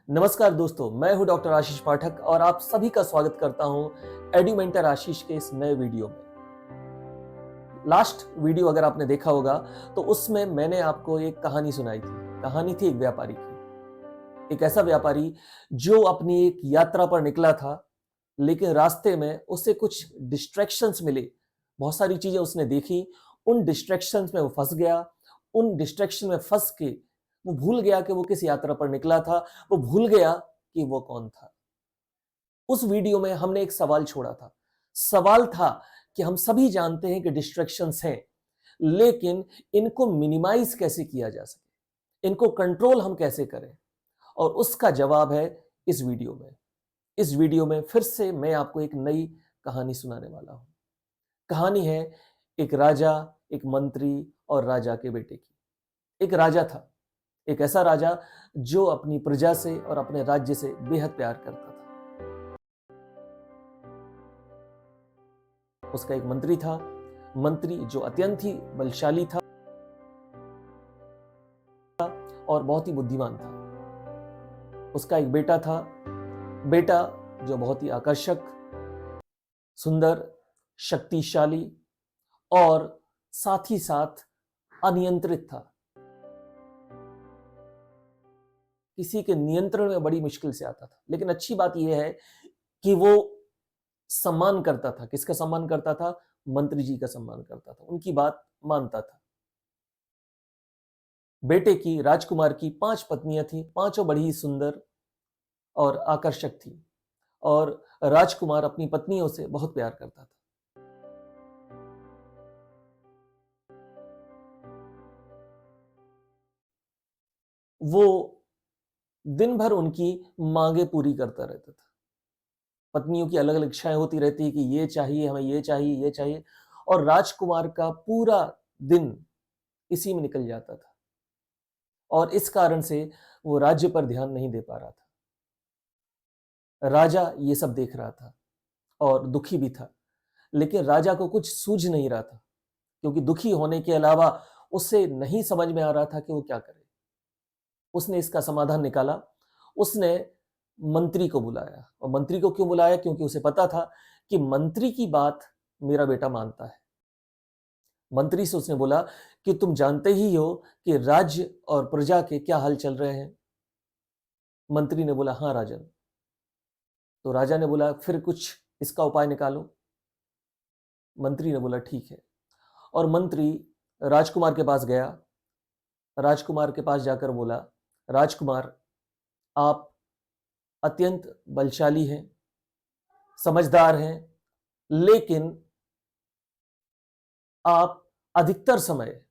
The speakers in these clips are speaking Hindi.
नमस्कार दोस्तों, मैं हूं डॉक्टर आशीष पाठक और आप सभी का स्वागत करता हूं एडुमेंटर आशीष के इस नए वीडियो में। लास्ट वीडियो अगर आपने देखा होगा तो उसमें मैंने आपको एक कहानी सुनाई थी। कहानी थी एक व्यापारी की। एक ऐसा व्यापारी जो अपनी एक यात्रा पर निकला था, लेकिन रास्ते में उसे कुछ डिस्ट्रैक्शंस मिले। बहुत सारी चीजें उसने देखी, उन डिस्ट्रैक्शंस में वो फंस गया। उन डिस्ट्रैक्शन में फंस के वो भूल गया कि वो किस यात्रा पर निकला था। वो भूल गया कि वो कौन था। उस वीडियो में हमने एक सवाल छोड़ा था। सवाल था कि हम सभी जानते हैं कि डिस्ट्रैक्शंस हैं, लेकिन इनको मिनिमाइज कैसे किया जा सके, इनको कंट्रोल हम कैसे करें। और उसका जवाब है इस वीडियो में। इस वीडियो में फिर से मैं आपको एक नई कहानी सुनाने वाला हूं। कहानी है एक राजा, एक मंत्री और राजा के बेटे की। एक राजा था, एक ऐसा राजा जो अपनी प्रजा से और अपने राज्य से बेहद प्यार करता था। उसका एक मंत्री था, मंत्री जो अत्यंत ही बलशाली था और बहुत ही बुद्धिमान था। उसका एक बेटा था, बेटा जो बहुत ही आकर्षक, सुंदर, शक्तिशाली और साथ ही साथ अनियंत्रित था। किसी के नियंत्रण में बड़ी मुश्किल से आता था। लेकिन अच्छी बात यह है कि वो सम्मान करता था। किसका सम्मान करता था? मंत्री जी का सम्मान करता था, उनकी बात मानता था। बेटे की, राजकुमार की 5 पत्नियां थी, पांचों बड़ी ही सुंदर और आकर्षक थी और राजकुमार अपनी पत्नियों से बहुत प्यार करता था। वो दिन भर उनकी मांगे पूरी करता रहता था। पत्नियों की अलग अलग इच्छाएं होती रहती कि ये चाहिए हमें, ये चाहिए, ये चाहिए, और राजकुमार का पूरा दिन इसी में निकल जाता था और इस कारण से वो राज्य पर ध्यान नहीं दे पा रहा था। राजा ये सब देख रहा था और दुखी भी था, लेकिन राजा को कुछ सूझ नहीं रहा था, क्योंकि दुखी होने के अलावा उसे नहीं समझ में आ रहा था कि वो क्या करे। उसने इसका समाधान निकाला। उसने मंत्री को बुलाया। और मंत्री को क्यों बुलाया? क्योंकि उसे पता था कि मंत्री की बात मेरा बेटा मानता है। मंत्री से उसने बोला कि तुम जानते ही हो कि राज्य और प्रजा के क्या हाल चल रहे हैं। मंत्री ने बोला, हाँ राजन। तो राजा ने बोला, फिर कुछ इसका उपाय निकालो। मंत्री ने बोला, ठीक है। और मंत्री राजकुमार के पास गया। राजकुमार के पास जाकर बोला, राजकुमार, आप अत्यंत बलशाली हैं, समझदार हैं, लेकिन आप अधिकतर समय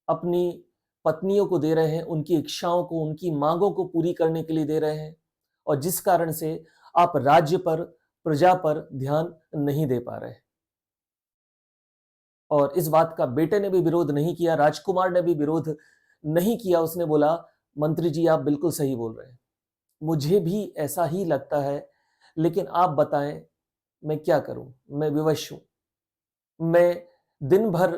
अपनी पत्नियों को दे रहे हैं, उनकी इच्छाओं को, उनकी मांगों को पूरी करने के लिए दे रहे हैं, और जिस कारण से आप राज्य पर, प्रजा पर ध्यान नहीं दे पा रहे। और इस बात का बेटे ने भी विरोध नहीं किया, राजकुमार ने भी विरोध नहीं किया। उसने बोला, मंत्री जी आप बिल्कुल सही बोल रहे हैं, मुझे भी ऐसा ही लगता है, लेकिन आप बताएं मैं क्या करूं? मैं विवश हूं। मैं दिन भर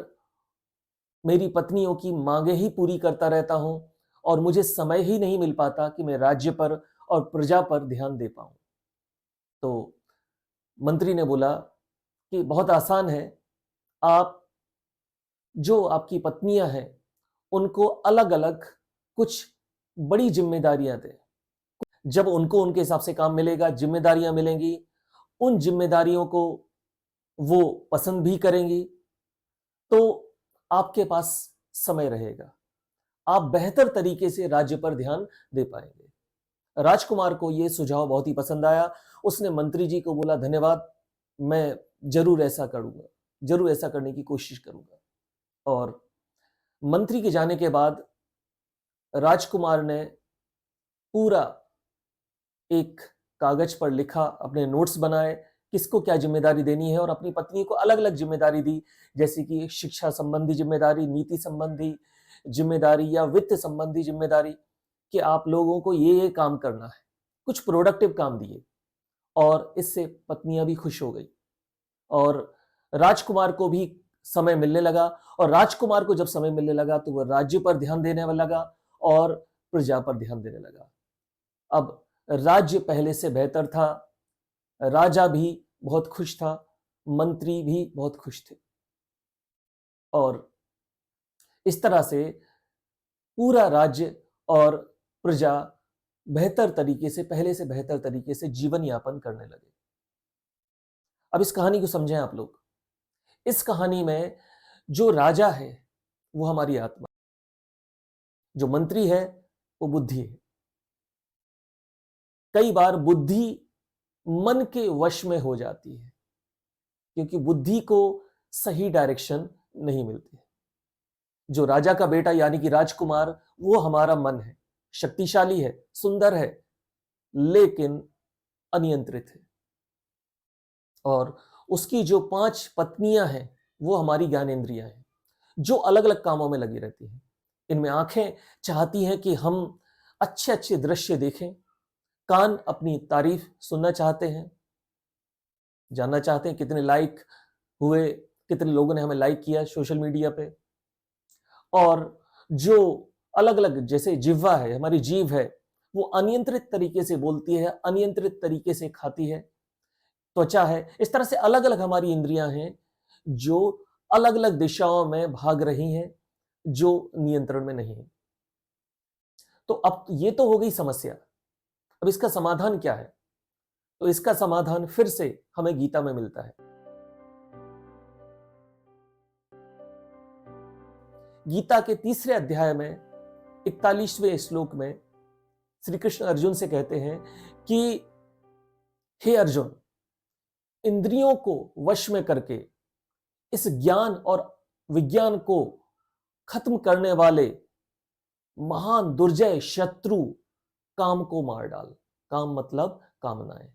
मेरी पत्नियों की मांगे ही पूरी करता रहता हूं और मुझे समय ही नहीं मिल पाता कि मैं राज्य पर और प्रजा पर ध्यान दे पाऊं। तो मंत्री ने बोला कि बहुत आसान है, आप जो आपकी पत्नियां हैं उनको अलग अलग कुछ बड़ी जिम्मेदारियां दें। जब उनको उनके हिसाब से काम मिलेगा, जिम्मेदारियां मिलेंगी, उन जिम्मेदारियों को वो पसंद भी करेंगी, तो आपके पास समय रहेगा, आप बेहतर तरीके से राज्य पर ध्यान दे पाएंगे। राजकुमार को यह सुझाव बहुत ही पसंद आया। उसने मंत्री जी को बोला, धन्यवाद, मैं जरूर ऐसा करूंगा, जरूर ऐसा करने की कोशिश करूंगा। और मंत्री के जाने के बाद राजकुमार ने पूरा एक कागज पर लिखा, अपने नोट्स बनाए, किसको क्या जिम्मेदारी देनी है, और अपनी पत्नी को अलग अलग जिम्मेदारी दी, जैसे कि शिक्षा संबंधी जिम्मेदारी, नीति संबंधी जिम्मेदारी या वित्त संबंधी जिम्मेदारी, कि आप लोगों को ये काम करना है। कुछ प्रोडक्टिव काम दिए और इससे पत्नियां भी खुश हो गई और राजकुमार को भी समय मिलने लगा। और राजकुमार को जब समय मिलने लगा तो वह राज्य पर ध्यान देने लगा और प्रजा पर ध्यान देने लगा। अब राज्य पहले से बेहतर था, राजा भी बहुत खुश था, मंत्री भी बहुत खुश थे और इस तरह से पूरा राज्य और प्रजा बेहतर तरीके से, पहले से बेहतर तरीके से जीवन यापन करने लगे। अब इस कहानी को समझें आप लोग। इस कहानी में जो राजा है वो हमारी आत्मा, जो मंत्री है वो बुद्धि है। कई बार बुद्धि मन के वश में हो जाती है क्योंकि बुद्धि को सही डायरेक्शन नहीं मिलती है। जो राजा का बेटा यानी कि राजकुमार, वो हमारा मन है, शक्तिशाली है, सुंदर है, लेकिन अनियंत्रित है। और उसकी जो 5 पत्नियां हैं वो हमारी ज्ञानेंद्रियां हैं, जो अलग अलग कामों में लगी रहती हैं। इनमें आंखें चाहती हैं कि हम अच्छे अच्छे दृश्य देखें, कान अपनी तारीफ सुनना चाहते हैं, जानना चाहते हैं कितने लाइक हुए, कितने लोगों ने हमें लाइक किया सोशल मीडिया पे। और जो अलग अलग, जैसे जिह्वा है, हमारी जीभ है, वो अनियंत्रित तरीके से बोलती है, अनियंत्रित तरीके से खाती है। त्वचा है, इस तरह से अलग अलग हमारी इंद्रियां हैं जो अलग अलग दिशाओं में भाग रही हैं, जो नियंत्रण में नहीं है। तो अब ये तो हो गई समस्या। अब इसका समाधान क्या है? तो इसका समाधान फिर से हमें गीता में मिलता है। गीता के 3रे अध्याय में 41वें श्लोक में श्री कृष्ण अर्जुन से कहते हैं कि हे अर्जुन, इंद्रियों को वश में करके इस ज्ञान और विज्ञान को खत्म करने वाले महान दुर्जय शत्रु काम को मार डाल। काम मतलब कामनाएं,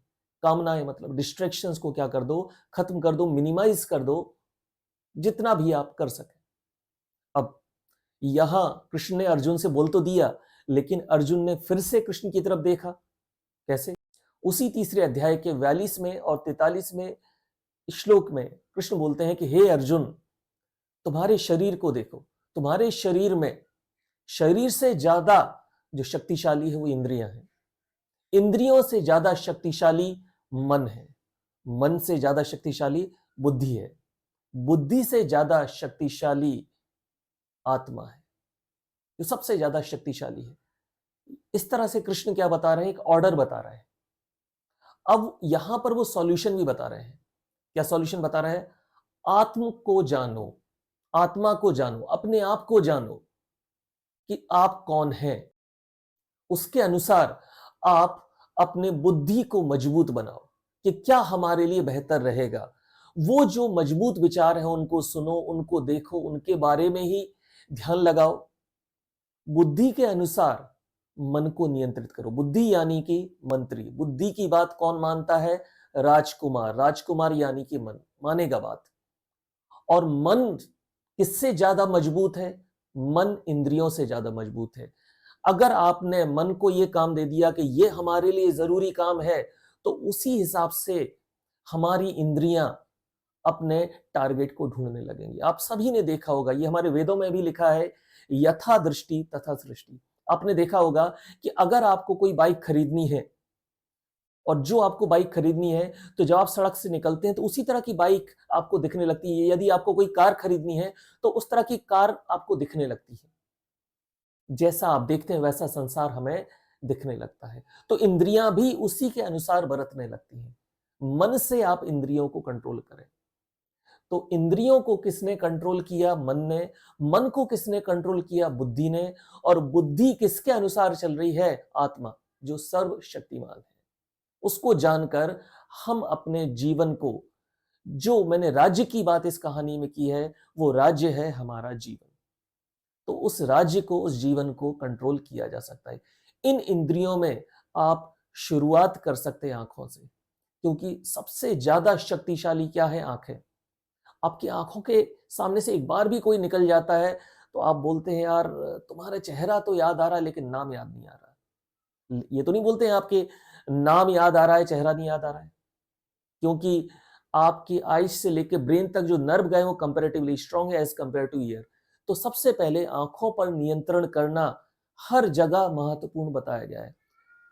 कामनाएं मतलब डिस्ट्रैक्शंस को क्या कर दो, खत्म कर दो, मिनिमाइज कर दो, जितना भी आप कर सके। अब यहां कृष्ण ने अर्जुन से बोल तो दिया, लेकिन अर्जुन ने फिर से कृष्ण की तरफ देखा। कैसे? उसी 3रे अध्याय के 42वें और 43वें श्लोक में कृष्ण बोलते हैं कि हे अर्जुन, तुम्हारे शरीर को देखो, तुम्हारे शरीर में शरीर से ज्यादा जो शक्तिशाली है वो इंद्रियां हैं, इंद्रियों से ज्यादा शक्तिशाली मन है, मन से ज्यादा शक्तिशाली बुद्धि है, बुद्धि से ज्यादा शक्तिशाली आत्मा है, जो सबसे ज्यादा शक्तिशाली है। इस तरह से कृष्ण क्या बता रहे हैं? एक ऑर्डर बता रहे हैं। अब यहां पर वो सॉल्यूशन भी बता रहे हैं। क्या सॉल्यूशन बता रहे हैं? आत्म को जानो, आत्मा को जानो, अपने आप को जानो कि आप कौन हैं। उसके अनुसार आप अपने बुद्धि को मजबूत बनाओ कि क्या हमारे लिए बेहतर रहेगा। वो जो मजबूत विचार है उनको सुनो, उनको देखो, उनके बारे में ही ध्यान लगाओ। बुद्धि के अनुसार मन को नियंत्रित करो। बुद्धि यानी कि मंत्री। बुद्धि की बात कौन मानता है? राजकुमार। राजकुमार यानी कि मन मानेगा बात। और मन किससे ज्यादा मजबूत है? मन इंद्रियों से ज्यादा मजबूत है। अगर आपने मन को यह काम दे दिया कि यह हमारे लिए जरूरी काम है, तो उसी हिसाब से हमारी इंद्रियां अपने टारगेट को ढूंढने लगेंगी। आप सभी ने देखा होगा, ये हमारे वेदों में भी लिखा है, यथा दृष्टि तथा सृष्टि। आपने देखा होगा कि अगर आपको कोई बाइक खरीदनी है, और जो आपको बाइक खरीदनी है, तो जब आप सड़क से निकलते हैं तो उसी तरह की बाइक आपको दिखने लगती है। यदि आपको कोई कार खरीदनी है तो उस तरह की कार आपको दिखने लगती है। जैसा आप देखते हैं वैसा संसार हमें दिखने लगता है। तो इंद्रियां भी उसी के अनुसार बरतने लगती हैं। मन से आप इंद्रियों को कंट्रोल करें। तो इंद्रियों को किसने कंट्रोल किया? मन ने। मन को किसने कंट्रोल किया? बुद्धि ने। और बुद्धि किसके अनुसार चल रही है? आत्मा, जो सर्वशक्तिमान है। उसको जानकर हम अपने जीवन को, जो मैंने राज्य की बात इस कहानी में की है, वो राज्य है हमारा जीवन। तो उस राज्य को, उस जीवन को कंट्रोल किया जा सकता है। इन इंद्रियों में आप शुरुआत कर सकते हैं आंखों से, क्योंकि सबसे ज्यादा शक्तिशाली क्या है? आंखें। आपकी आंखों के सामने से एक बार भी कोई निकल जाता है तो आप बोलते हैं यार तुम्हारा चेहरा तो याद आ रहा है लेकिन नाम याद नहीं आ रहा। ये तो नहीं बोलते हैं आपके नाम याद आ रहा है, चेहरा नहीं याद आ रहा है, क्योंकि आपकी आइज से लेकर ब्रेन तक जो नर्व गए वो कंपैरेटिवली स्ट्रांग है एज कंपेयर टू ईयर। तो सबसे पहले आंखों पर नियंत्रण करना हर जगह महत्वपूर्ण बताया गया है।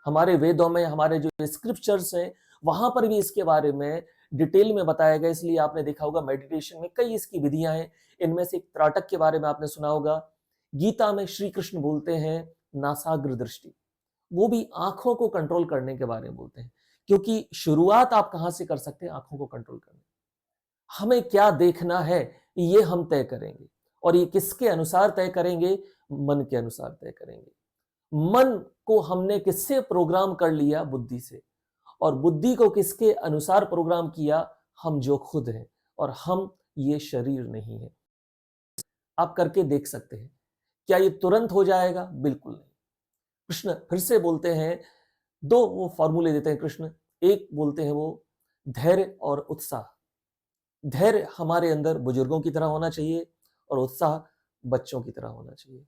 हमारे वेदों में, हमारे जो स्क्रिप्चर्स हैं, वहां पर भी इसके बारे में डिटेल में बताया गया। इसलिए आपने देखा होगा मेडिटेशन में कई इसकी विधियां हैं। इनमें से एक त्राटक के बारे में आपने सुना होगा। गीता में श्री कृष्ण बोलते हैं नासाग्र दृष्टि, वो भी आंखों को कंट्रोल करने के बारे में बोलते हैं, क्योंकि शुरुआत आप कहां से कर सकते हैं? आंखों को कंट्रोल करने। हमें क्या देखना है ये हम तय करेंगे, और ये किसके अनुसार तय करेंगे? मन के अनुसार तय करेंगे। मन को हमने किससे प्रोग्राम कर लिया? बुद्धि से। और बुद्धि को किसके अनुसार प्रोग्राम किया? हम जो खुद हैं, और हम ये शरीर नहीं है। आप करके देख सकते हैं। क्या ये तुरंत हो जाएगा? बिल्कुल नहीं। कृष्ण फिर से बोलते हैं, दो वो फॉर्मूले देते हैं कृष्ण। एक बोलते हैं वो धैर्य और उत्साह। धैर्य हमारे अंदर बुजुर्गों की तरह होना चाहिए, और उत्साह बच्चों की तरह होना चाहिए।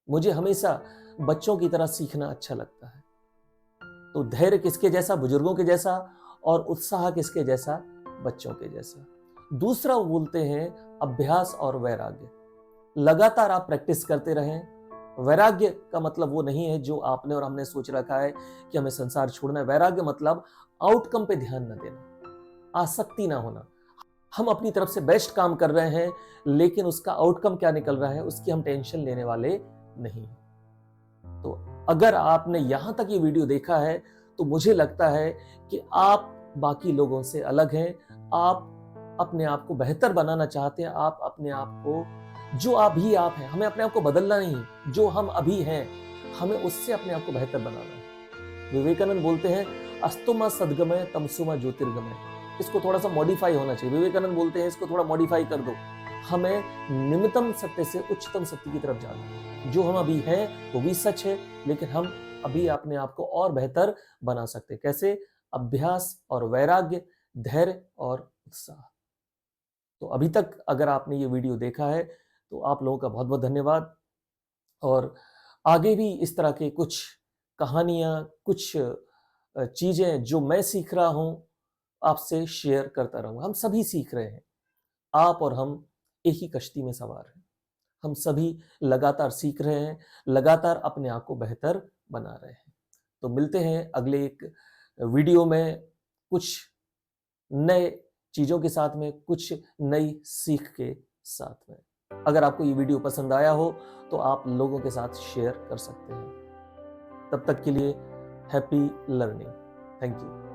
मुझे हमेशा बच्चों की तरह सीखना अच्छा लगता है। तो धैर्य किसके जैसा? बुजुर्गों के जैसा। और उत्साह किसके जैसा? बच्चों के जैसा। दूसरा वो बोलते हैं अभ्यास और वैराग्य। लगातार आप प्रैक्टिस करते रहें। वैराग्य का मतलब वो नहीं है जो आपने और हमने सोच रखा है कि हमें संसार छोड़ना है। वैराग्य मतलब आउटकम पे ध्यान न देना, आसक्ति ना होना। हम अपनी तरफ से बेस्ट काम कर रहे हैं, लेकिन उसका आउटकम क्या निकल रहा है उसकी हम टेंशन लेने वाले नहीं। तो अगर आपने यहां तक ये वीडियो देखा है, तो मुझे लगता है कि आप बाकी लोगों से अलग हैं। आप अपने आप को बेहतर बनाना चाहते हैं। आप अपने आप को, जो अभी आप हैं, हमें अपने आप को बदलना नहीं, जो हम अभी हैं हमें उससे अपने आप को बेहतर बनाना है। विवेकानंद बोलते हैं अस्तुमा सद्गमय तमसुमा ज्योतिर्गमय। इसको थोड़ा सा मॉडिफाई होना चाहिए। विवेकानंद बोलते हैं इसको थोड़ा मॉडिफाई कर दो। हमें निम्नतम सत्य से उच्चतम सत्य की तरफ जाना है। जो हम अभी हैं वो भी सच है, लेकिन हम अभी अपने आप को और बेहतर बना सकते हैं। कैसे? अभ्यास और वैराग्य, धैर्य और उत्साह। तो अभी तक अगर आपने ये वीडियो देखा है, तो आप लोगों का बहुत बहुत धन्यवाद। और आगे भी इस तरह के कुछ कहानियां, कुछ चीजें जो मैं सीख रहा हूं, आपसे शेयर करता रहूंगा। हम सभी सीख रहे हैं। आप और हम एक ही कश्ती में सवार हैं। हम सभी लगातार सीख रहे हैं, लगातार अपने आप को बेहतर बना रहे हैं। तो मिलते हैं अगले एक वीडियो में, कुछ नए चीजों के साथ में, कुछ नई सीख के साथ में। अगर आपको ये वीडियो पसंद आया हो तो आप लोगों के साथ शेयर कर सकते हैं। तब तक के लिए हैप्पी लर्निंग। Thank you.